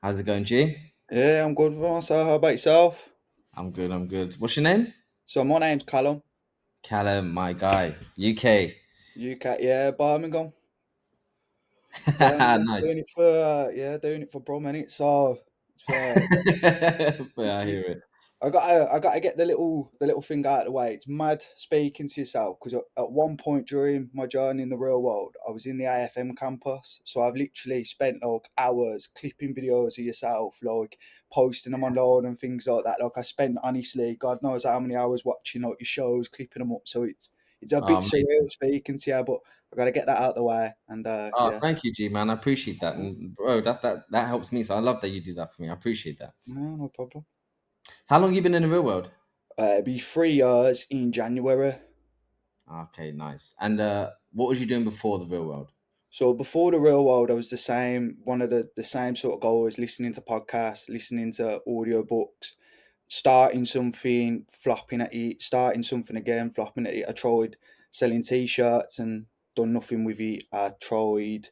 How's it going, G? Yeah, I'm good, Vanessa. How about yourself? I'm good, I'm good. What's your name? So my name's Callum. Callum, my guy. UK. UK, yeah, Birmingham. Birmingham, Nice. doing it for bro, innit? So it's, Yeah, I hear it. I gotta get the little thing out of the way. It's mad speaking to yourself because at one point during my journey in the real world, I was in the AFM campus. So I've literally spent like hours clipping videos of yourself, like posting them online and things like that. Like I spent honestly, God knows how many hours watching like your shows, clipping them up. So it's a Oh, bit surreal amazing. speaking to you, but I gotta get that out of the way. And Oh, yeah, thank you, G, man. I appreciate that. no, And bro, that helps me. So I love that you do that for me. I appreciate that. no problem. How long you been in the real world? It'll be 3 years in January. Okay, nice. And what was you doing before the real world? So before the real world, I was the same, one of the same sort of goals, listening to podcasts, listening to audiobooks, starting something, flopping at it, starting something again, flopping at it. I tried selling t-shirts and done nothing with it. I tried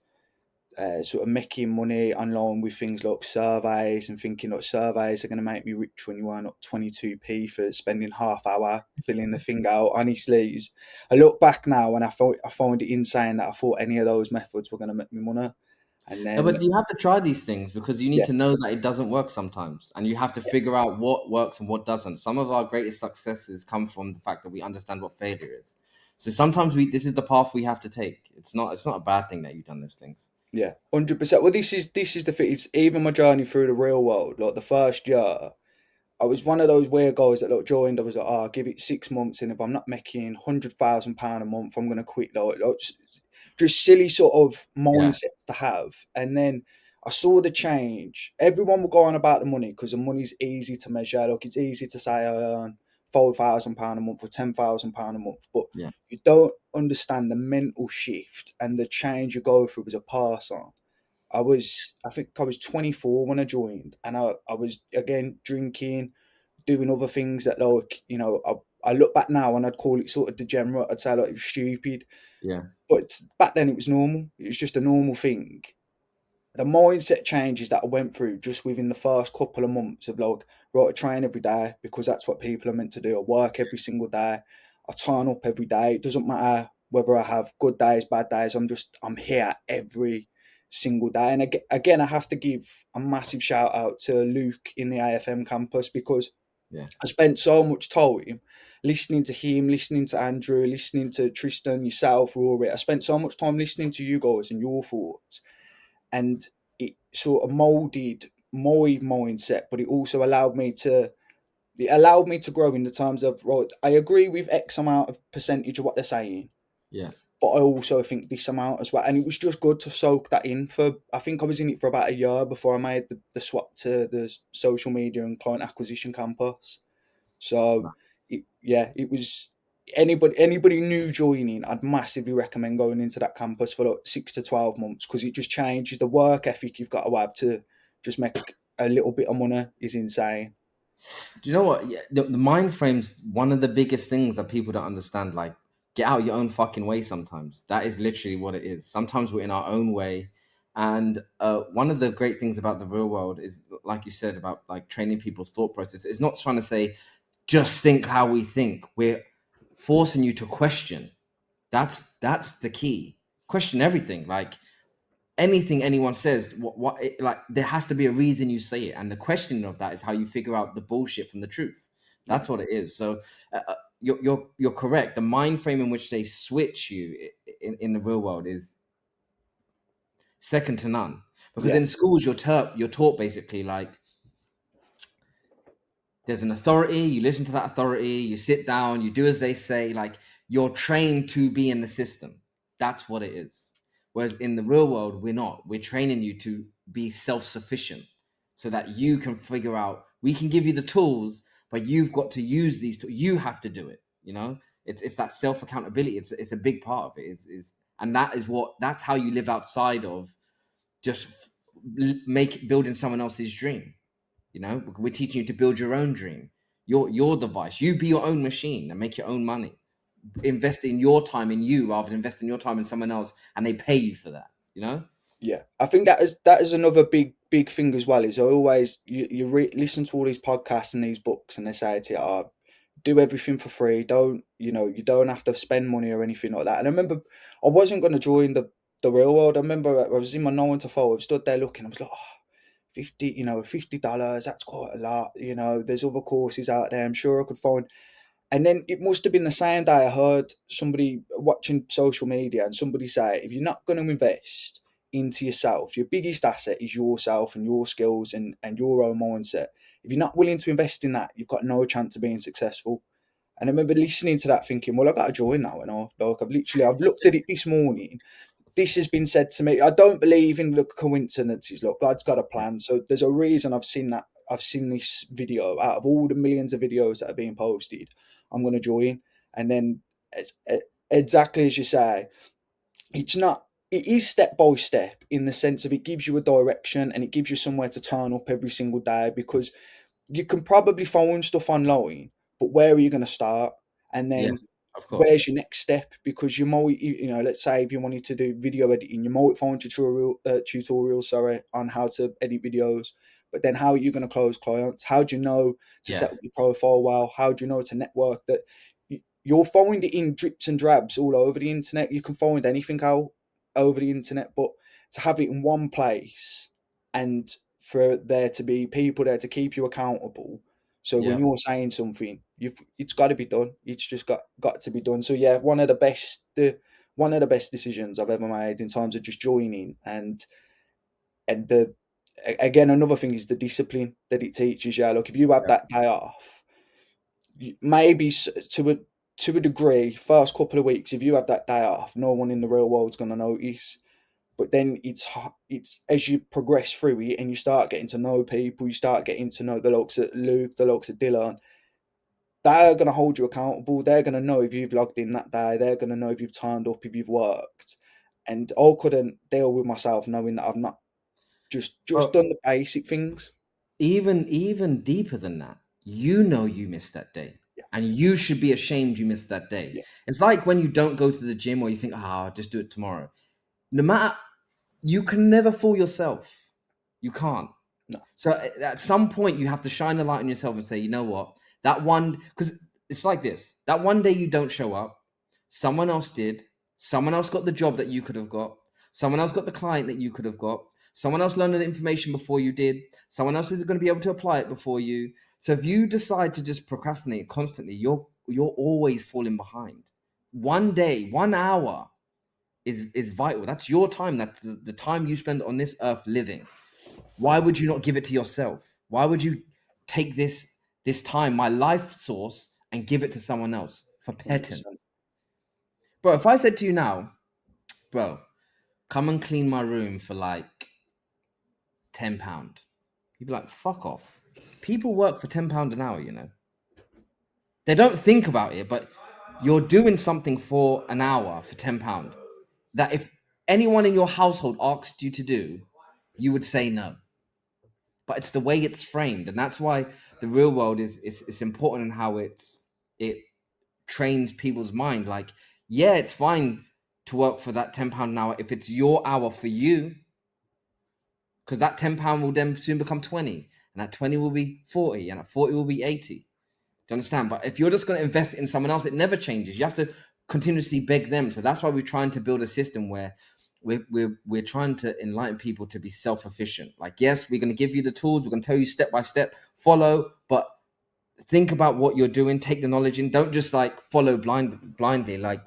sort of making money online with things like surveys and thinking that surveys are going to make me rich when you earn up 22p for spending half hour filling the thing out. Honestly, I look back now and I find it insane that I thought any of those methods were going to make me money. And No, then, but you have to try these things because you need yeah, to know that it doesn't work sometimes. And you have to figure out what works and what doesn't. Some of our greatest successes come from the fact that we understand what failure is. So sometimes this is the path we have to take. It's not a bad thing that you've done those things. yeah, 100%. Well, this is the thing. It's even my journey through the real world. Like the first year, I was one of those weird guys that like joined. I was like, oh, I'll give it 6 months, and if I'm not making £100,000 a month, I'm gonna quit. Like just silly sort of Yeah, mindsets to have. And then I saw the change. Everyone will go on about the money because the money's easy to measure. Like it's easy to say I earn £4,000 a month or £10,000 a month, but yeah, you don't understand the mental shift and the change you go through as a person. I think I was 24 when I joined, and I was again drinking, doing other things that like I look back now and I'd call it sort of degenerate. I'd say like it was stupid, yeah, but back then it was normal. It was just a normal thing. The mindset changes that I went through just within the first couple of months of like, right, I train every day because that's what people are meant to do. I work every single day. I turn up every day. It doesn't matter whether I have good days, bad days. I'm here every single day. And again, I have to give a massive shout out to Luke in the AFM campus because yeah. I spent so much time listening to him, listening to Andrew, listening to Tristan, yourself, Rory. I spent so much time listening to you guys and your thoughts, and it sort of molded my mindset, but it allowed me to grow in the terms of, right, I agree with X amount of percentage of what they're saying, Yeah. but I also think this amount as well. And it was just good to soak that in for, I think I was in it for about a year before I made the swap to the social media and client acquisition campus. So, it was anybody new joining. I'd massively recommend going into that campus for like 6 to 12 months because it just changes the work ethic you've got to have to just make a little bit of money is insane. Do you know what? Yeah, the mind frame's one of the biggest things that people don't understand. Like, get out your own fucking way sometimes. That is literally what it is. Sometimes we're in our own way. And one of the great things about the real world is, like you said, about like training people's thought process. It's not trying to say, just think how we think. We're forcing you to question. That's the key. Question everything. Like, anything anyone says, like there has to be a reason you say it, and the questioning of that is how you figure out the bullshit from the truth. Yeah, That's what it is. So you're correct. The mind frame in which they switch you in the real world is second to none. Because yeah, in schools you're taught basically like there's an authority, you listen to that authority, you sit down, you do as they say, like you're trained to be in the system. That's what it is. Whereas in the real world, we're not. We're training you to be self-sufficient so that you can figure out, we can give you the tools, but you've got to use these tools. You have to do it, you know? It's that self-accountability. It's a big part of it. And that's how you live outside of just building someone else's dream. You know, we're teaching you to build your own dream. Your device. You be your own machine and make your own money. Invest in your time in you rather than investing your time in someone else, and they pay you for that. You know? yeah. I think that is another big big thing as well is I always listen to all these podcasts and these books, and they say to you, oh, do everything for free. Don't you don't have to spend money or anything like that. And I remember I wasn't going to join the real world. I remember I was in my 9 to 5, stood there looking. I was like, oh, 50, $50. That's quite a lot. There's other courses out there. I'm sure I could find. And then it must have been the same day I heard somebody watching social media and somebody say, if you're not going to invest into yourself, your biggest asset is yourself and your skills and your own mindset. If you're not willing to invest in that, you've got no chance of being successful. And I remember listening to that thinking, well, I've got to join now. Like I've looked at it this morning. This has been said to me. I don't believe in the coincidences. Look, God's got a plan. So there's a reason I've seen that. I've seen this video out of all the millions of videos that are being posted. I'm going to join. And then it's exactly as you say, it's not, it is step by step in the sense of it gives you a direction and it gives you somewhere to turn up every single day, because you can probably find stuff online, but where are you going to start? And Yeah, then of course. where's your next step? Because you might, let's say if you wanted to do video editing, you might find tutorials, sorry, on how to edit videos. But then how are you going to close clients? How do you know to Yeah. set up your profile well? How do you know to network? That you'll find it in drips and drabs all over the internet. You can find anything out over the internet, but to have it in one place and for there to be people there to keep you accountable. So when Yeah. you're saying something, it's got to be done. It's just got to be done. So yeah, one of the best decisions I've ever made in terms of just joining, and the again, another thing is the discipline that it teaches you. Look, if you have Yeah. that day off, maybe to a degree, first couple of weeks, if you have that day off, no one in the real world's going to notice. But then it's as you progress through it and you start getting to know people, you start getting to know the likes of Luke, the likes of Dylan. They're going to hold you accountable. They're going to know if you've logged in that day. They're going to know if you've turned up, if you've worked. And I couldn't deal with myself knowing that I've not just But done the basic things. even deeper than that, you know you missed that day. Yeah, And you should be ashamed you missed that day. yeah, It's like when you don't go to the gym or you think, I'll just do it tomorrow. No matter, you can never fool yourself. You can't. no, So at some point, you have to shine a light on yourself and say, you know what? That one, because it's like this, that one day you don't show up, someone else did, someone else got the job that you could have got, someone else got the client that you could have got, someone else learned the information before you did, someone else is going to be able to apply it before you. So if you decide to just procrastinate constantly, you're always falling behind. One day, 1 hour is vital. That's your time. That's the time you spend on this earth living. Why would you not give it to yourself? Why would you take this time, my life source, and give it to someone else for petting? 100%. Bro, if I said to you now, bro, come and clean my room for like £10, you'd be like, fuck off. People work for £10 an hour, you know. They don't think about it, but you're doing something for an hour for £10 that if anyone in your household asked you to do, you would say no. But it's the way it's framed, and that's why the real world is it's important in how it trains people's mind. Like, yeah, it's fine to work for that £10 an hour if it's your hour for you, because that £10 will then soon become 20, and that 20 will be 40, and that 40 will be 80. Do you understand? But if you're just going to invest it in someone else, it never changes. You have to continuously beg them. So that's why we're trying to build a system where we're trying to enlighten people to be self-efficient. Like, yes, we're going to give you the tools. We're going to tell you step by step, follow, but think about what you're doing. Take the knowledge in. Don't just like follow blindly. Like,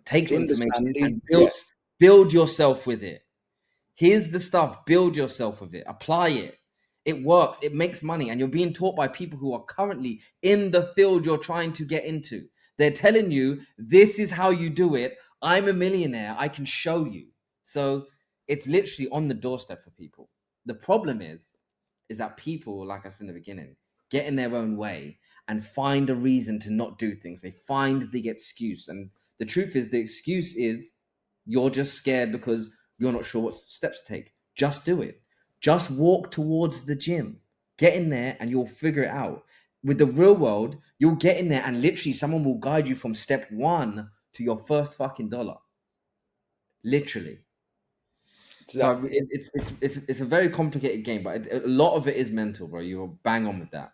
take It's the information and understanding. Yeah, build yourself with it. Here's the stuff. Build yourself with it. Apply it. It works. It makes money. And you're being taught by people who are currently in the field you're trying to get into. They're telling you, this is how you do it. I'm a millionaire. I can show you. So it's literally on the doorstep for people. The problem is that people, like I said in the beginning, get in their own way and find a reason to not do things. They find the excuse. And the truth is, the excuse is you're just scared because you're not sure what steps to take. Just do it. Just walk towards the gym. Get in there and you'll figure it out. With the real world, you'll get in there and literally someone will guide you from step one to your first fucking dollar. Literally. So Exactly. it's a very complicated game, but a lot of it is mental, bro. You're bang on with that.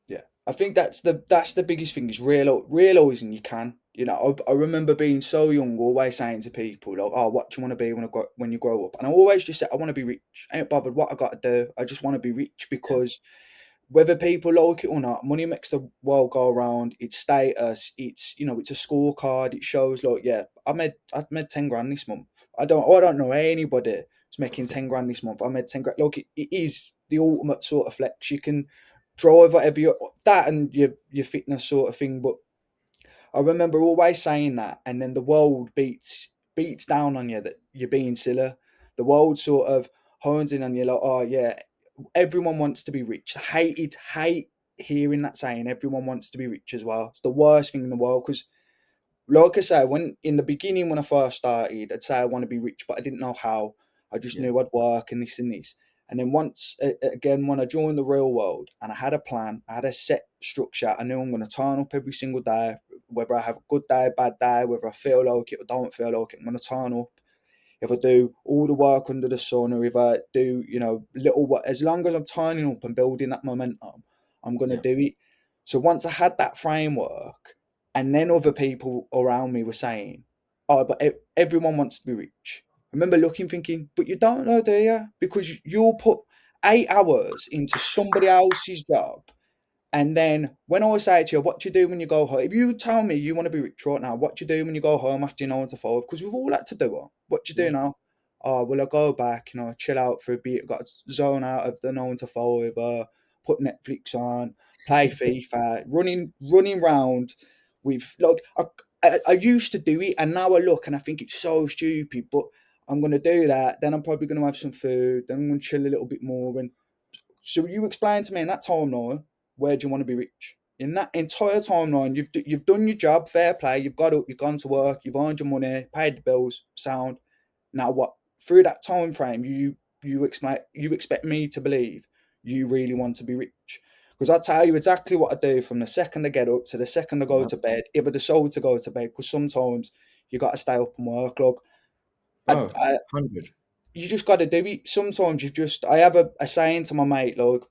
Yeah, I think that's the biggest thing is realizing you can. You know, I remember being so young, always saying to people like, "Oh, what do you want to be when you grow up?" And I always just said, "I want to be rich. I ain't bothered what I got to do. I just want to be rich Yeah, because whether people like it or not, money makes the world go around. It's status. It's it's a scorecard. It shows like, yeah, I made 10 grand this month. I don't know anybody who's making 10 grand this month. I made 10 grand. Look, it is the ultimate sort of flex. You can drive whatever you that and your fitness sort of thing. But I remember always saying that, and then the world beats down on you that you're being silly. The world sort of hones in on you like, oh yeah, everyone wants to be rich. Hate hearing that saying. Everyone wants to be rich as well. It's the worst thing in the world because, like I say, when in the beginning when I first started, I'd say I want to be rich, but I didn't know how. I just yeah, knew I'd work and this and this. And then once again, when I joined the real world and I had a plan, I had a set structure. I knew I'm going to turn up every single day, whether I have a good day, bad day, whether I feel like it or don't feel like it. I'm going to turn up. If I do all the work under the sun, or if I do, little what, as long as I'm turning up and building that momentum, I'm going to yeah. do it. So once I had that framework, and then other people around me were saying, "Oh, but everyone wants to be rich." I remember looking, thinking, "But you don't know, do you? Because you'll put 8 hours into somebody else's job, and then when I say to you, what do you do when you go home? If you tell me you want to be rich right now, what do you do when you go home after 9 to 5? Because we've all had to do it. What do you do Yeah. now? Oh, well, I go back, chill out for a bit, got to zone out of the 9 to 5, put Netflix on, play FIFA, running round with, like, I used to do it, and now I look and I think it's so stupid, but I'm going to do that. Then I'm probably going to have some food, then I'm going to chill a little bit more. And so you explain to me in that timeline, where do you want to be rich? In that entire timeline, you've done your job, fair play. You've got up, you've gone to work, you've earned your money, paid the bills, sound. Now what? Through that time frame, you expect me to believe you really want to be rich. Because I tell you exactly what I do from the second I get up to the second I go Yep. to bed. If I decide to go to bed, because sometimes you got to stay up and work. Look, I, Bro, I, 100. you just got to do it. Sometimes I have a saying to my mate, like,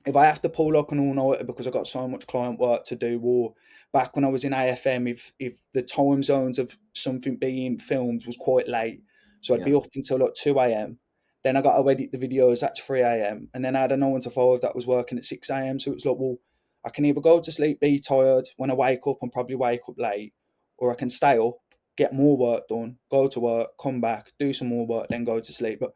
if I have to pull like an all nighter because I got so much client work to do, or back when I was in AFM, if the time zones of something being filmed was quite late, so I'd Yeah. be up until like 2 a.m. Then I got to edit the videos at 3 a.m. and then I had a 9 to 5 that was working at 6 a.m. So it was like, well, I can either go to sleep, be tired when I wake up and probably wake up late, or I can stay up, get more work done, go to work, come back, do some more work, then go to sleep. But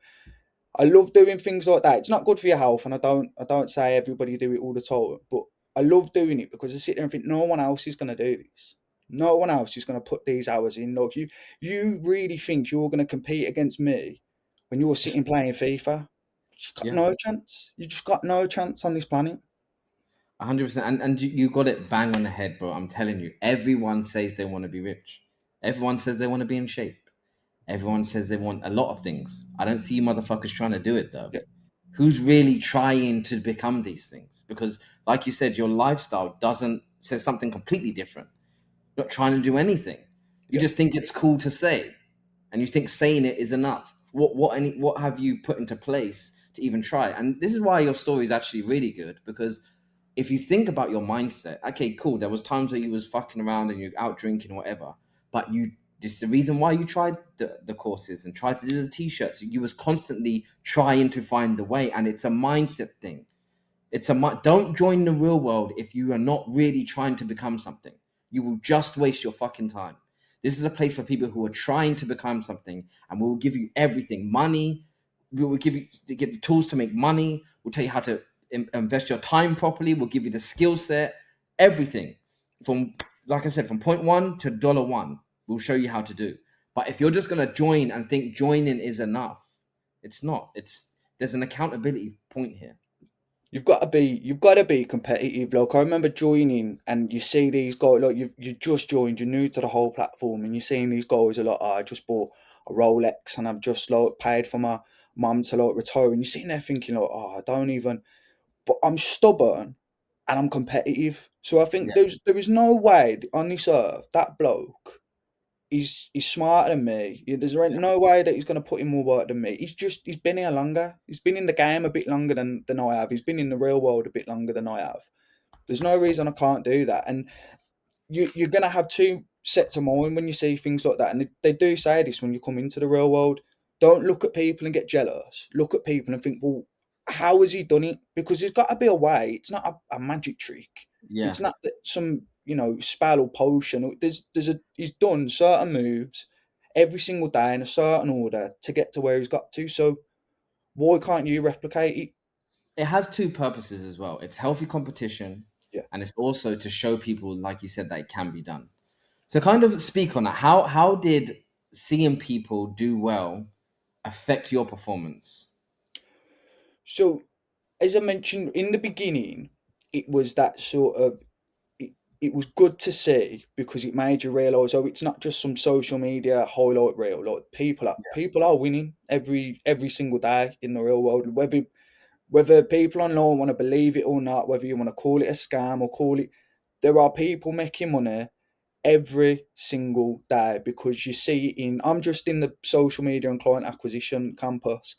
I love doing things like that. It's not good for your health, and I don't say everybody do it all the time, but I love doing it because I sit there and think no one else is going to do this. No one else is going to put these hours in. Like you really think you're going to compete against me when you're sitting playing FIFA? You just got Yeah. no chance. You just got no chance on this planet. 100%. And you got it bang on the head, bro. I'm telling you, everyone says they want to be rich. Everyone says they want to be in shape. Everyone says they want a lot of things. I don't see you motherfuckers trying to do it though. Yeah, Who's really trying to become these things? Because, like you said, your lifestyle doesn't says something completely different. You're not trying to do anything. You yeah. just think it's cool to say, and you think saying it is enough. What have you put into place to even try? And this is why your story is actually really good, because if you think about your mindset, okay, cool. There was times where you was fucking around and you're out drinking or whatever, but you this is the reason why you tried the courses and tried to do the t-shirts. You was constantly trying to find the way, and it's a mindset thing. Don't join the real world if you are not really trying to become something. You will just waste your fucking time. This is a place for people who are trying to become something, and we will give you everything. Money, we will give you get the tools to make money. We'll tell you how to invest your time properly. We'll give you the skill set, everything from, like I said, from point one to dollar one. We'll show you how to do. But if you're just gonna join and think joining is enough, it's not. There's an accountability point here. You've got to be competitive. Like I remember joining, and you see these guys like you just joined, you're new to the whole platform, and you're seeing these guys a lot. Oh, I just bought a Rolex, and I've just like paid for my mum to like retire, and you're sitting there thinking like, oh, I don't even. But I'm stubborn, and I'm competitive. So I think Yeah. there is no way on this earth that bloke he's smarter than me. There's Yeah. no way that he's going to put in more work than me. He's been here longer. He's been in the game a bit longer than I have. He's been in the real world a bit longer than I have. There's no reason I can't do that. And you're going to have two sets of mind when you see things like that. And they do say this when you come into the real world. Don't look at people and get jealous. Look at people and think, well, how has he done it? Because there's got to be a way. It's not a magic trick. Yeah. It's not that some spell or potion. He's done certain moves every single day in a certain order to get to where he's got to. So why can't you replicate it? It has two purposes as well. It's healthy competition, Yeah. and it's also to show people, like you said, that it can be done. So kind of speak on that. How did seeing people do well affect your performance? So as I mentioned in the beginning, it was that sort of it was good to see because it made you realise, oh, it's not just some social media highlight reel. Like people are winning every single day in the real world. Whether people online want to believe it or not, whether you want to call it a scam or call it, there are people making money every single day because you see it in. I'm just in the social media and client acquisition campus.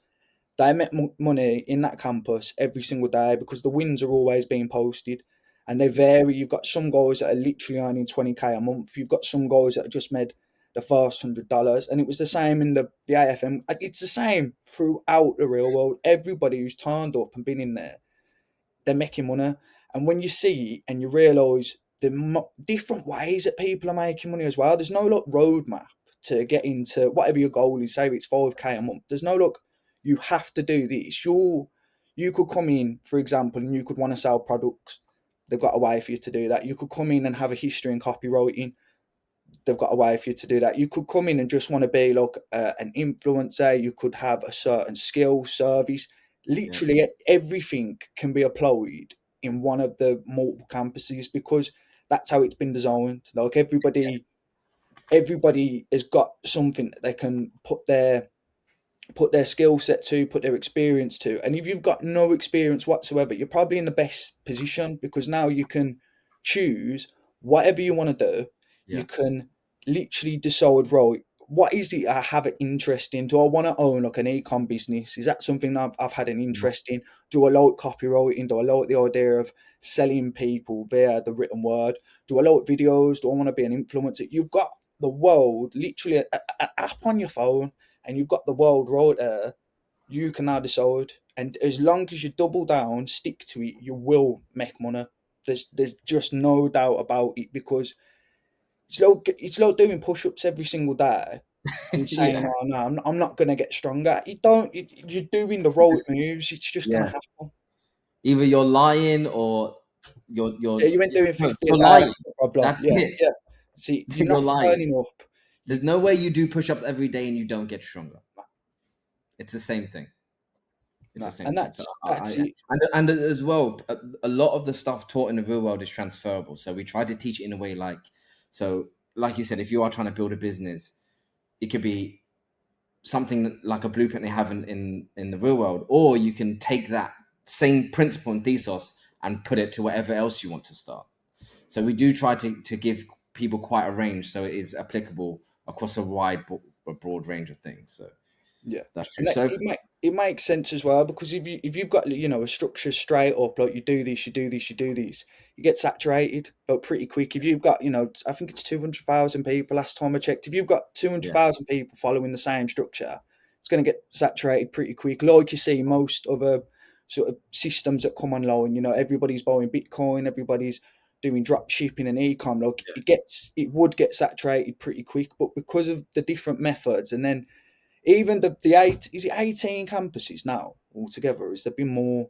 They make money in that campus every single day because the wins are always being posted and they vary. You've got some guys that are literally earning 20K a month. You've got some guys that have just made the first $100. And it was the same in the AFM. It's the same throughout the real world. Everybody who's turned up and been in there, they're making money. And when you see and you realise the different ways that people are making money as well, there's no like roadmap to get into whatever your goal is. Say it's 5K a month. There's no look. You have to do this. You could come in, for example, and you could want to sell products. They've got a way for you to do that. You could come in and have a history in copywriting. They've got a way for you to do that. You could come in and just want to be like an influencer. You could have a certain skill, service. Yeah. Literally everything can be applied in one of the multiple campuses because that's how it's been designed. Like everybody has got something that they can put their skill set to, put their experience to. And if you've got no experience whatsoever, you're probably in the best position because now you can choose whatever you want to do. You Yeah. can literally decide, right, what is it I have an interest in? Do I want to own like an e-com business? Is that something I've had an Mhm. interest in? Do I like copywriting? Do I like the idea of selling people via the written word? Do I like videos? Do I want to be an influencer? You've got the world, literally an app on your phone and you've got the world right there, you can now decide. And as long as you double down, stick to it, you will make money. There's just no doubt about it because it's like doing push-ups every single day and saying, Yeah. "Oh no, I'm not gonna get stronger." You don't. You're doing the right Just- moves. It's just gonna yeah. happen. Either you're lying or you're Yeah, you ain't doing no, 50 a you're day. lying. That's the problem. That's Yeah, it. yeah. See, you're You're not lying. turning up. You There's no way you do push-ups every day and you don't get stronger. It's the same thing. It's the no, same and thing. So that's it. and as well, a lot of the stuff taught in the real world is transferable. So we try to teach it in a way so like you said, if you are trying to build a business, it could be something like a blueprint they have in the real world, or you can take that same principle and thesis and put it to whatever else you want to start. So we do try to give people quite a range, so it is applicable across a a broad range of things. So Yeah, that's true. and that, So it makes sense as well because if you've got a structure straight up like you do this, you do this, you do this, you get saturated like pretty quick. If you've got I think it's 200,000 people last time I checked. If you've got two hundred yeah, thousand people following the same structure, it's going to get saturated pretty quick. Like you see most other sort of systems that come online. Everybody's buying Bitcoin, everybody's doing drop shipping and e-com. Like it would get saturated pretty quick, but because of the different methods and then even the eight is it 18 campuses now altogether? Has there been more?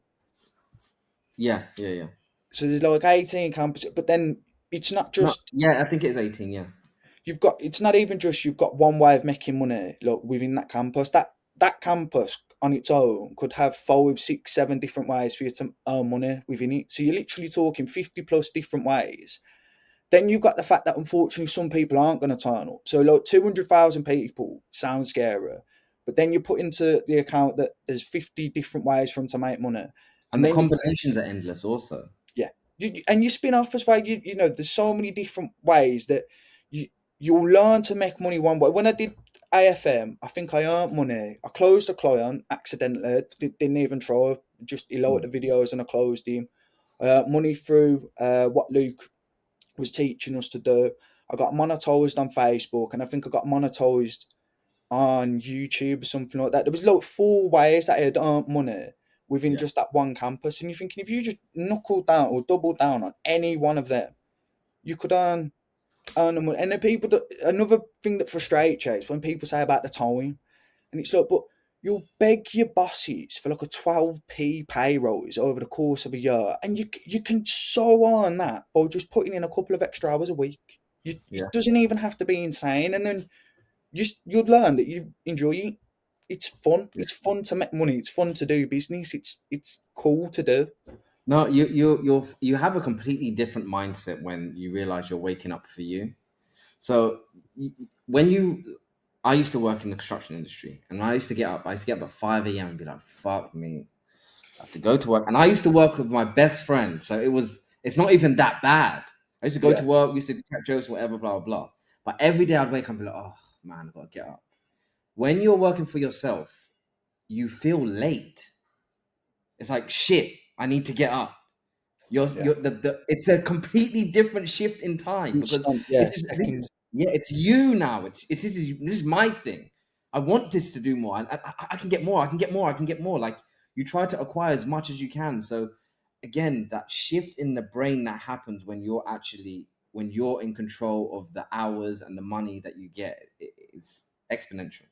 yeah, yeah, yeah. So there's like 18 campuses, but then it's not No, just yeah, I think it's 18. Yeah, it's not even just you've got one way of making money like within that campus. That campus on its own could have 5, 6, 7 different ways for you to earn money within it. So you're literally talking 50 plus different ways. Then you've got the fact that unfortunately some people aren't going to turn up. So like 200,000 people sounds scary, but then you put into the account that there's 50 different ways for them to make money, and and the then combinations are endless. Also, yeah, and you spin off as well. There's so many different ways that you. you'll learn to make money one way. When I did AFM, I think I earned money. I closed a client accidentally, didn't even try, just he Mm. loaded the videos and I closed him. Money through what Luke was teaching us to do. I got monetized on Facebook and I think I got monetized on YouTube or something like that. There was like 4 ways that I had earned money within Yeah, just that one campus. And you're thinking if you just knuckle down or double down on any one of them, you could earn the money. And then people that another thing that frustrates you is when people say about the time, and it's like, but you'll beg your bosses for like a 12p pay rise over the course of a year, and you can so earn that by just putting in a couple of extra hours a week. yeah. It doesn't even have to be insane, and then you'd learn that you enjoy it. It's fun. Yeah. It's fun to make money. It's fun to do business. It's cool to do. No, you have a completely different mindset when you realize you're waking up for you. So when you, I used to work in the construction industry, and I used to get up. I used to get up at 5 a.m. and be like, "Fuck me, I have to go to work." And I used to work with my best friend, so it's not even that bad. I used to go Yeah, to work, we used to catch jokes, whatever, blah blah blah. But every day I'd wake up and be like, "Oh man, I gotta get up." When you're working for yourself, you feel late. It's like shit. I need to get up. yeah. The it's a completely different shift in time because Instant, yeah, this is second. yeah, it's you now. It's this is my thing. I want this to do more. I can get more. I can get more. I can get more. Like you try to acquire as much as you can. So again, that shift in the brain that happens when you're in control of the hours and the money that you get, it's exponential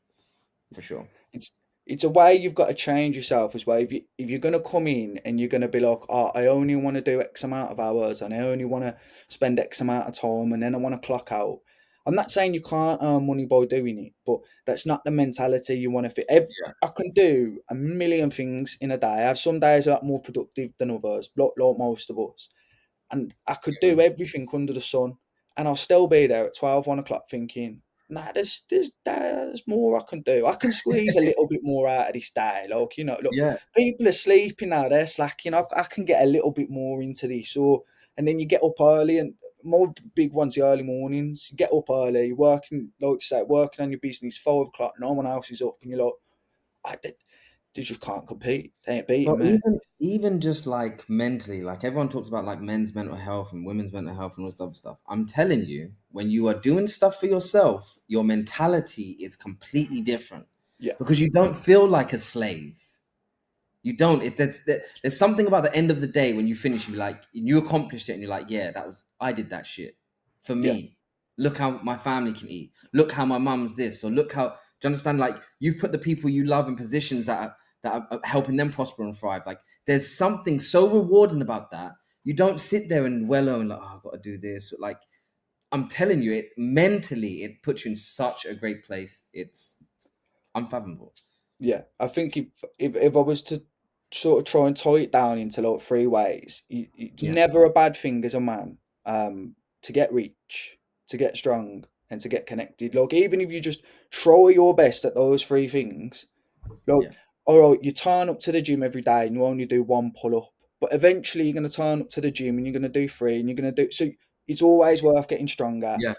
for sure. It's it's a way you've got to change yourself as well. If you're gonna come in and you're gonna be like, oh, I only want to do X amount of hours and I only want to spend X amount of time and then I want to clock out. I'm not saying you can't earn money by doing it, but that's not the mentality you want to fit. Yeah, I can do a million things in a day. I have some days a lot more productive than others, like most of us, and I could yeah, do everything under the sun, and I'll still be there at 12, 1 o'clock thinking, nah, there's more I can do. I can squeeze a little bit more out of this day. Like, look, yeah. people are sleeping now, they're slacking. I can get a little bit more into this. And then you get up early, and more big ones, the early mornings. You get up early, you're working, like you say, working on your business, 5 o'clock, no one else is up, and you're like, they just can't compete. They ain't beating Well, me. even just like mentally, like everyone talks about like men's mental health and women's mental health and all this other stuff. I'm telling you, when you are doing stuff for yourself, your mentality is completely different Yeah, because you don't feel like a slave. You don't. There's something about the end of the day when you finish, you like you accomplished it, and you're like, yeah, I did that shit for yeah, me. Look how my family can eat. Look how my mum's this, or look how. Do you understand? Like you've put the people you love in positions that are helping them prosper and thrive. Like there's something so rewarding about that. You don't sit there and wallow and like, oh, I've got to do this. Like I'm telling you, it mentally it puts you in such a great place. It's unfathomable. yeah. I think if I was to sort of try and tie it down into like 3 ways, it's Yeah, never a bad thing as a man to get rich, to get strong, and to get connected. Like even if you just try your best at those 3 things, like yeah, all right, you turn up to the gym every day and you only do one pull up, but eventually you're going to turn up to the gym and you're going to do three, and you're going to do so. It's always worth getting stronger. yeah.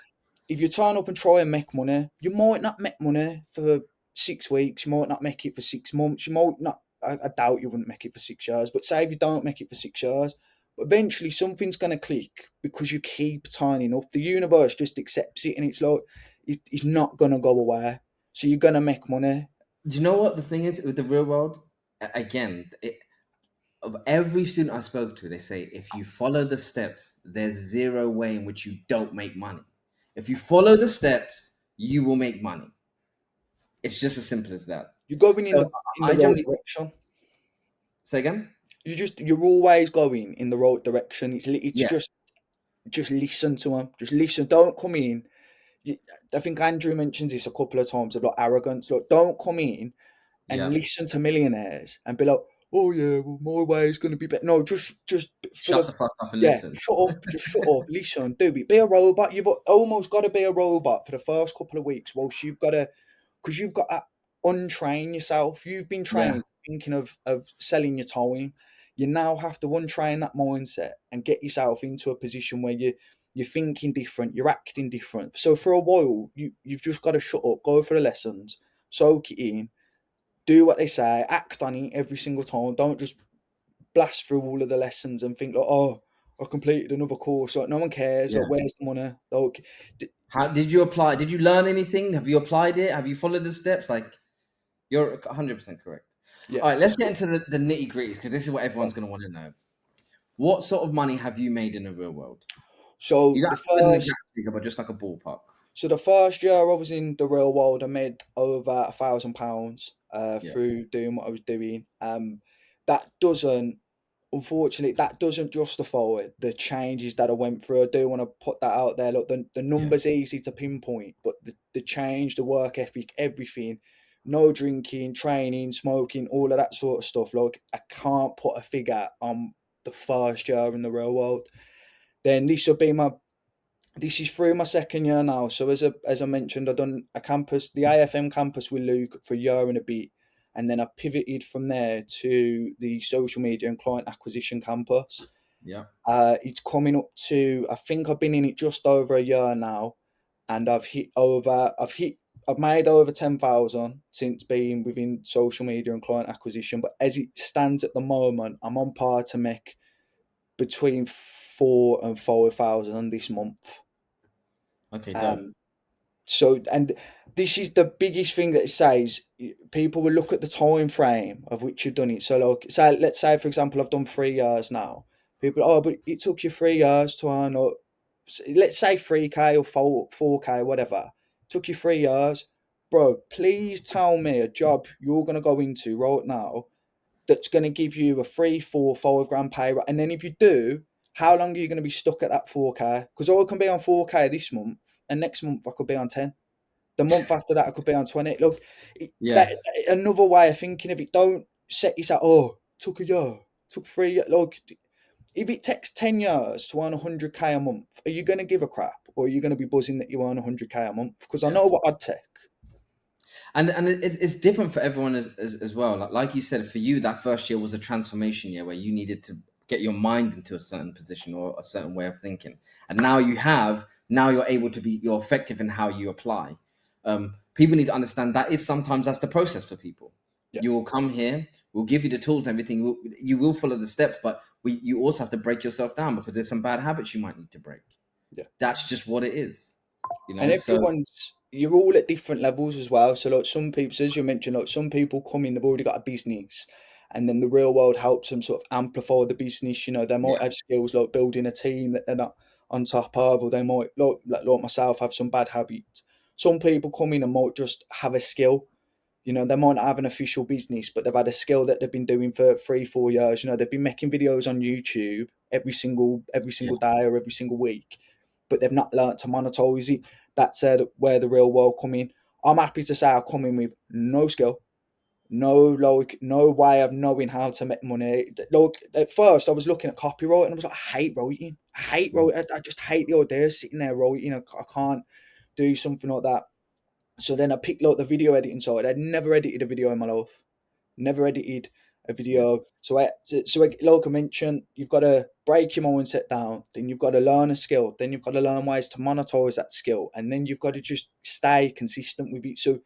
If you turn up and try and make money, you might not make money for 6 weeks. You might not make it for 6 months. You might not. I doubt you wouldn't make it for 6 years. But say if you don't make it for 6 years, eventually something's going to click because you keep turning up. The universe just accepts it, and it's like it's not going to go away. So you're going to make money. Do you know what the thing is with the real world? Again, of every student I spoke to, they say if you follow the steps, there's zero way in which you don't make money. If you follow the steps, you will make money. It's just as simple as that. You're going So in the I right generally direction. say again. You're always going in the right direction. It's Yeah, just listen to them. Just listen. Don't come in. You, I think Andrew mentions this a couple of times about arrogance. Like, don't come in and yeah. listen to millionaires and be like, "Oh yeah, well, my way is going to be better." No, just for Shut the the fuck up and yeah, listen. shut up. Just shut up. Listen, do it. Be a robot. You've almost got to be a robot for the first couple of weeks. Whilst you've got to, because you've got to untrain yourself. You've been Yeah, trained thinking of selling your time. You now have to untrain that mindset and get yourself into a position where you're thinking different, you're acting different. So for a while, you've just got to shut up, go for the lessons, soak it in, do what they say, act on it every single time. Don't just blast through all of the lessons and think like, oh, I completed another course. Like no one cares. Like Yeah. where's the money? Like How did you apply? Did you learn anything? Have you applied it? Have you followed the steps? Like, you're 100% correct. yeah. All right, let's get So, into the nitty gritty because this is what everyone's going to want to know. What sort of money have you made in the real world? You so don't the have to put an first exact figure, but just like a ballpark. So the first year I was in the real world, I made over £1,000 Yeah, through doing what I was doing. That doesn't, unfortunately, that doesn't justify the changes that I went through. I do want to put that out there. Look, the yeah, numbers easy to pinpoint, but the change, the work ethic, everything, no drinking, training, smoking, all of that sort of stuff. Like I can't put a figure on the first year in the real world. Then this is through my second year now. So as I mentioned, I've done a campus, the AFM campus with Luke for a year and a bit, and then I pivoted from there to the social media and client acquisition campus. yeah. It's coming up to, I think I've been in it just over a year now, and I've made over 10,000 since being within social media and client acquisition. But as it stands at the moment, I'm on par to make between 4 and 5,000 this month. Okay, dope. Um, and this is the biggest thing that it says. People will look at the time frame of which you've done it. So, like, say, let's say, for example, I've done 3 years now. People, oh, but it took you 3 years to earn, or let's say 3K or 4K, whatever. It took you 3 years, bro. Please tell me a job you're gonna go into right now that's gonna give you a 3, 4, 5 grand pay. And then if you do, how long are you gonna be stuck at that 4K? Because I can be on 4K this month, and next month I could be on 10. The month after that, I could be on 20. Look, Yeah, another way of thinking of it, don't set yourself, oh, took a year, took 3 years. Look, if it takes 10 years to earn 100K a month, are you going to give a crap? Or are you going to be buzzing that you earn 100K a month? Because I yeah. know what I'd take. And it's different for everyone as well. Like you said, for you, that first year was a transformation year where you needed to get your mind into a certain position or a certain way of thinking. And now you're able to be, you're effective in how you apply. People need to understand that is sometimes that's the process for people. Yeah, You will come here, we'll give you the tools and everything. You will follow the steps, but you also have to break yourself down because there's some bad habits you might need to break. yeah. That's just what it is, you And know? So everyone's, you're all at different levels as well. So, like, some people, as you mentioned, like, some people come in, they've already got a business, and then the real world helps them sort of amplify the business. You know, they might yeah, have skills like building a team that they're not on top of, or they might, like myself, have some bad habits. Some people come in and might just have a skill. You know, they might not have an official business, but they've had a skill that they've been doing for 3, 4 years. You know, they've been making videos on YouTube every yeah, single day or every single week, but they've not learned to monetize it. That's where the real world come in. I'm happy to say I come in with no skill, no way of knowing how to make money. Like at first, I was looking at copyright and I was like, I hate writing. I hate yeah, writing. I just hate the idea of sitting there writing. I can't do something like that. So then I picked up the video editing side. I'd never edited a video in my life. Never edited a yeah. video. Like I mentioned, you've got to break your mindset down. Then you've got to learn a skill. Then you've got to learn ways to monetize that skill. And then you've got to just stay consistent with it. So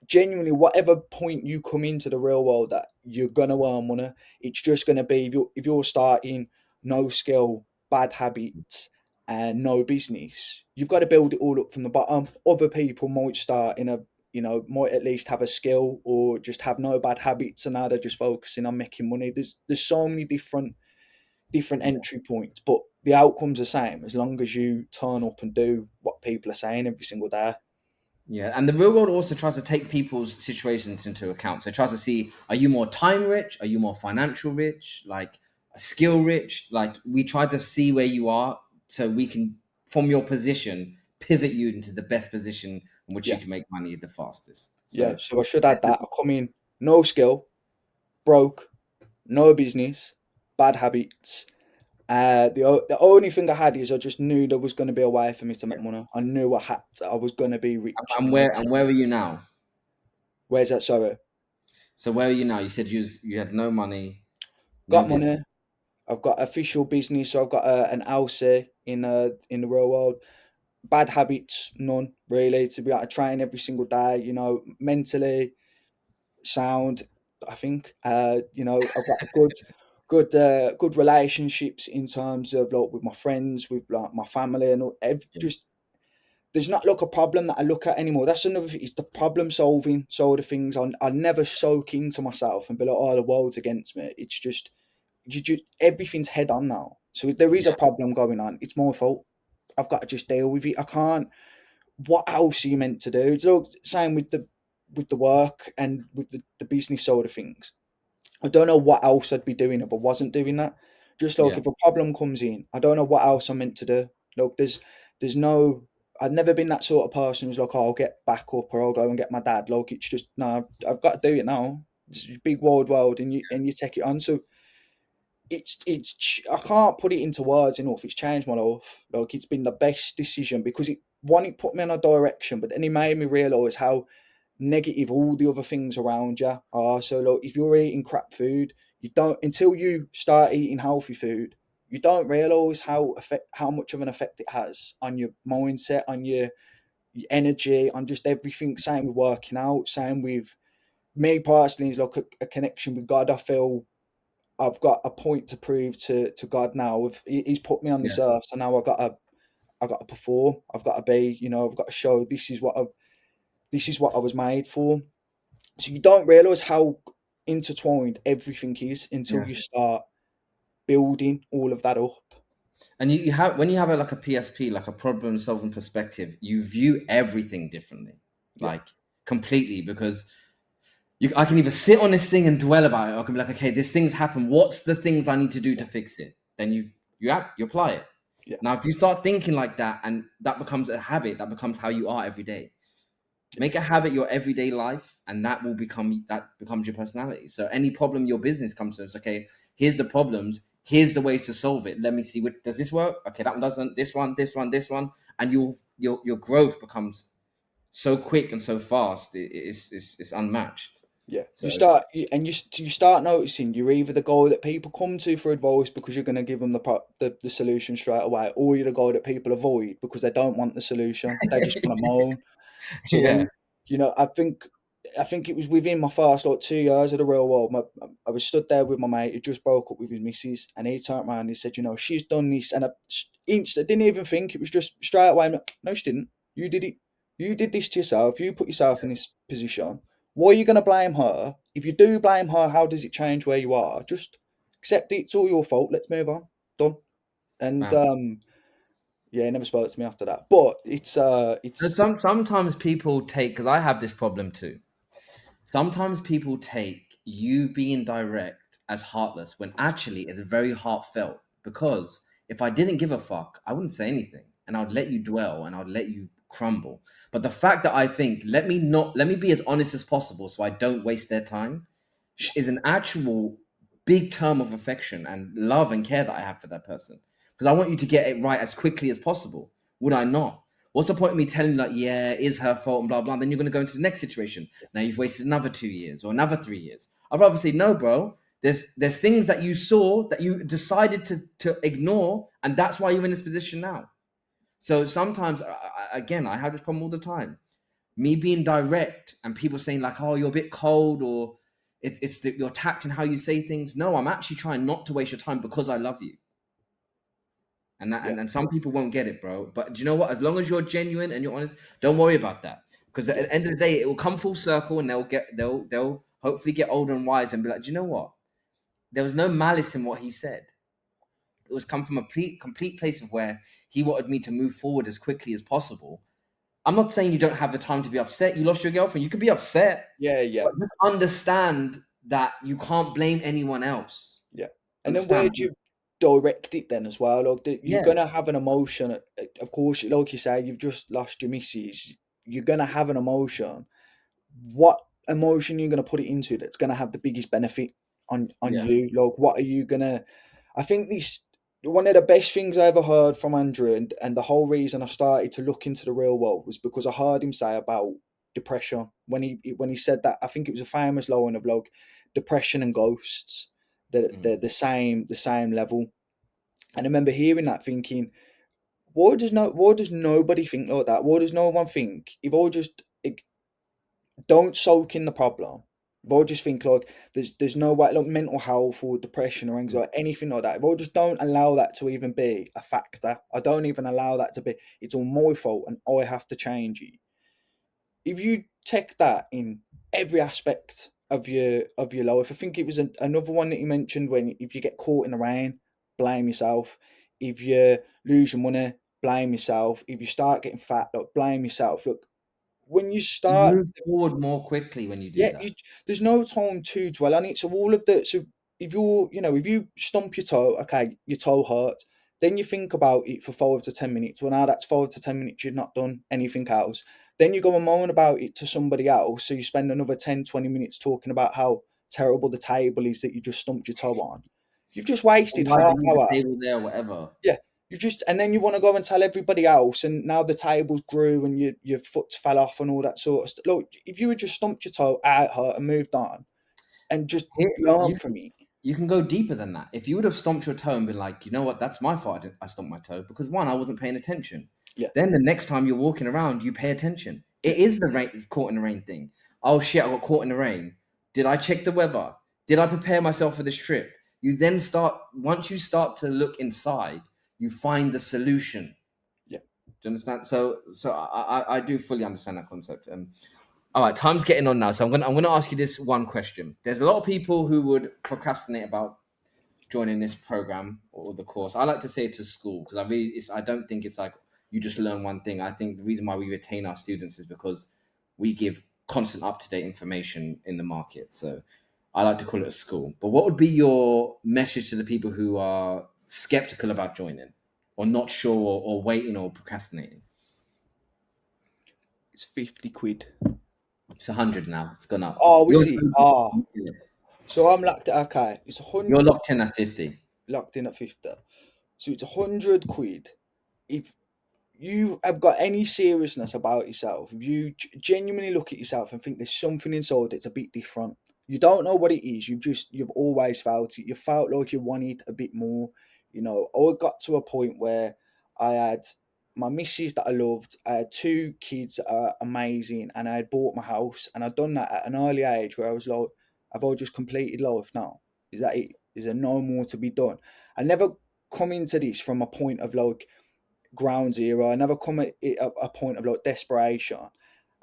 genuinely, whatever point you come into the real world that you're gonna earn money, it's just gonna be if you're starting no skill, bad habits, and no business. You've got to build it all up from the bottom. Other people might start in a might at least have a skill or just have no bad habits, and now they're just focusing on making money. There's so many different entry points, but the outcome's the same as long as you turn up and do what people are saying every single day. Yeah, and the real world also tries to take people's situations into account. So it tries to see, are you more time rich? Are you more financial rich? Like skill rich? Like we try to see where you are so we can, from your position, pivot you into the best position in which you Yeah. can make money the fastest. Yeah, So so I should add that. I come in, no skill, broke, no business, bad habits. The only thing I had is I just knew there was going to be a way for me to yeah. make money. I knew I was going to be rich. And You know, where are you now? where's that? Sorry, So where are you now? You said you had no money, no got business. money. I've got official business, so I've got an LC in the real world. Bad habits, none really. To be able to train every single day, mentally sound. I think, I've got a good relationships in terms of like with my friends, with like my family, and all, Yeah. just there's not like a problem that I look at anymore. That's another thing. It's the problem solving sort of things. I never soak into myself and be like, oh, the world's against me. It's just everything's head on now. So if there is a Yeah. problem going on, it's my fault. I've got to just deal with it. I can't. What else are you meant to do? It's all same with the work and with the business side of things. I don't know what else I'd be doing if I wasn't doing that. Just like Yeah. if a problem comes in, I don't know what else I'm meant to do. Look, there's no. I've never been that sort of person who's like, oh, I'll get back up or I'll go and get my dad. Like it's just no, I've got to do it now. It's a big wide world, and you take it on. So I can't put it into words enough. It's changed my life. Like it's been the best decision because it put me in a direction, but then it made me realise how negative all the other things around you are. So like if you're eating crap food, you don't until you start eating healthy food, you don't realise how much of an effect it has on your mindset, on your energy, on just everything. Same with working out, same with me personally is like a connection with God. I feel I've got a point to prove to God now. He's put me on this Yeah. earth, so now I got to perform. I've got to be, I've got to show this is what I was made for. So you don't realize how intertwined everything is until Yeah. you start building all of that up. And you have when you have like a PSP, like a problem solving perspective, you view everything differently, Yeah, like completely. Because I can either sit on this thing and dwell about it, or I can be like, okay, this thing's happened. What's the things I need to do yeah, to fix it? Then you apply it. yeah, Now, if you start thinking like that, and that becomes a habit, that becomes how you are every day. yeah, Make a habit your everyday life, and that becomes your personality. So any problem your business comes to, it's okay. Here's the problems. Here's the ways to solve it. Let me see. What does this work? Okay, that one doesn't. This one, and your growth becomes so quick and so fast. It's unmatched. yeah. So You start noticing you're either the guy that people come to for advice because you're going to give them the solution straight away, or you're the guy that people avoid because they don't want the solution. They just want to moan. So yeah, when I think it was within my first like 2 years of the real world. I was stood there with my mate who just broke up with his missus, and he turned around and he said, she's done this, and I didn't even think. It was just straight away. I'm like, no, she didn't. You did it. You did this to yourself. You put yourself in this position. Why are you going to blame her? If you do blame her, how does it change where you are? Just accept it. It's all your fault. Let's move on. Done. And man. yeah, he never spoke to me after that. But And it's sometimes people take, because I have this problem too. Sometimes people take you being direct as heartless when actually it's very heartfelt. Because if I didn't give a fuck, I wouldn't say anything, and I'd let you dwell and I'd let you crumble. But the fact that I think let me be as honest as possible so I don't waste their time yeah, is an actual big term of affection and love and care that I have for that person. Because I want you to get it right as quickly as possible. Would I not? What's the point of me telling you, like, yeah, it's her fault and blah, blah. Then you're going to go into the next situation. Now you've wasted another 2 years or another 3 years. I'd rather say, no, bro. There's things that you saw that you decided to ignore, and that's why you're in this position now. So sometimes, again, I have this problem all the time. Me being direct and people saying like, "Oh, you're a bit cold," or your tact and how you say things. No, I'm actually trying not to waste your time because I love you. yeah, And some people won't get it, bro. But do you know what? As long as you're genuine and you're honest, don't worry about that. Because at yeah, the end of the day, it will come full circle, and they'll hopefully get older and wise and be like, do you know what? There was no malice in what he said. It was come from a complete place of where he wanted me to move forward as quickly as possible. I'm not saying you don't have the time to be upset. You lost your girlfriend. You could be upset, yeah, yeah. but just understand that you can't blame anyone else. Yeah. And then where Understand? do you direct it then as well? Like you're Yeah, gonna have an emotion. Of course, like you say, you've just lost your missus. You're gonna have an emotion. What emotion you're gonna put it into that's gonna have the biggest benefit on yeah, you? Like what are you gonna? I think this one of the best things I ever heard from Andrew, and the whole reason I started to look into the real world was because I heard him say about depression when he said that. I think it was a famous line of like depression and ghosts, They're the same level. And I remember hearing that, thinking, why does nobody think like that? Why does no one think, if I just don't soak in the problem? If I just think like there's no way, like mental health or depression or anxiety, anything like that, if I just don't allow that to even be a factor, I don't even allow that to be, it's all my fault and I have to change it. If you take that in every aspect of your life, I think it was another one that you mentioned, when if you get caught in the rain, blame yourself. If you lose your money, blame yourself. If you start getting fat, look, blame yourself. Look, when you You start, move forward more quickly when you do yeah, that. there's no time to dwell on it. So all of the, so if you stump your toe, okay, your toe hurts. Then you think about it for 5 to 10 minutes. Well, now that's 5 to 10 minutes. You've not done anything else. Then you go and moan about it to somebody else. So you spend another 10, 20 minutes talking about how terrible the table is that you just stumped your toe on. You've just Or wasted why half they leave the hour. table there or whatever. Yeah, and then you want to go and tell everybody else, and now the tables grew and your foot fell off and all that sort of stuff. Look, if you had just stumped your toe out hurt and moved on and just Here, learn from it, you can go deeper than that. If you would have stomped your toe and been like, you know what, that's my fault, I stomped my toe, because one, I wasn't paying attention. yeah, Then the next time you're walking around, you pay attention. yeah, It is the rain, caught in the rain thing. Oh shit, I got caught in the rain. Did I check the weather? Did I prepare myself for this trip? You then start, once you start to look inside, you find the solution. yeah. Do you understand? So I do fully understand that concept. All right, time's getting on now, so I'm gonna ask you this one question. There's a lot of people who would procrastinate about joining this program or the course. I like to say it's a school, because I don't think it's like you just learn one thing. I think the reason why we retain our students is because we give constant up to date information in the market. So I like to call it a school. But what would be your message to the people who are skeptical about joining, or not sure, or waiting, or procrastinating? It's 50 quid. It's 100 now. It's gone up. Oh, is it? So I'm locked. Okay, it's You're 100, locked in at 50. locked in at 50. So it's 100 quid. If you have got any seriousness about yourself, if you genuinely look at yourself and think there's something inside that's a bit different, you don't know what it is. You've always felt it. You felt like you wanted a bit more. I got to a point where I had my missus that I loved. I had two kids that are amazing, and I had bought my house, and I'd done that at an early age where I was like, "Have I just completed life now? Is that it? Is there no more to be done?" I never come into this from a point of like ground zero. I never come at it at a point of like desperation.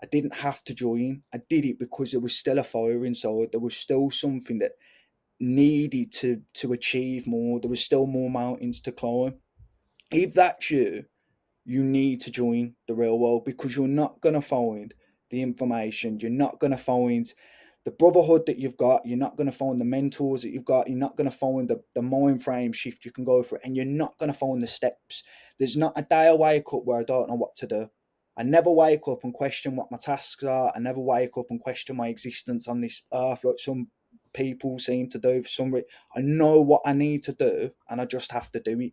I didn't have to join. I did it because there was still a fire inside. There was still something that needed to achieve more. There was still more mountains to climb. If that's you, you need to join the real world, because you're not going to find the information. You're not going to find the brotherhood that you've got. You're not going to find the mentors that you've got. You're not going to find the mind frame shift you can go through. And you're not going to find the steps. There's not a day I wake up where I don't know what to do. I never wake up and question what my tasks are. I never wake up and question my existence on this earth like some people seem to do. I know what I need to do, and I just have to do it.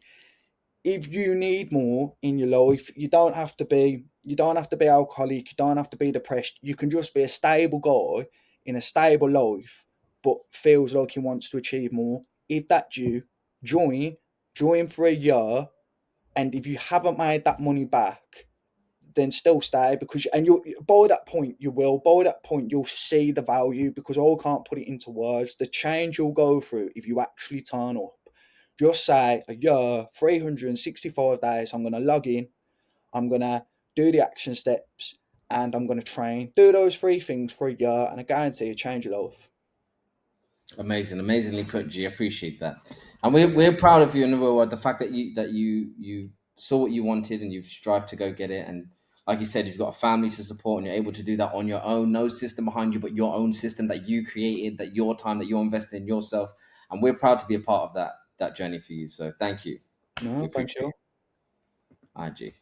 If you need more in your life, you don't have to be alcoholic, you don't have to be depressed. You can just be a stable guy in a stable life, but feels like he wants to achieve more. If that's you, join, join for a year, and if you haven't made that money back, then still stay, because you by that point you will. By that point you'll see the value, because I can't put it into words. The change you'll go through if you actually turn up. Just say a year, 365 days, I'm going to log in, I'm going to do the action steps, and I'm going to train. Do those three things for a year, and I guarantee you change your life. Amazing, amazingly put, G. I appreciate that, and we're proud of you in the real world. The fact that you saw what you wanted and you've strived to go get it, and like you said, you've got a family to support, and you're able to do that on your own. No system behind you, but your own system that you created, that your time that you're investing in yourself, and we're proud to be a part of that journey for you. So thank you. We No, thank appreciate you. it. IG.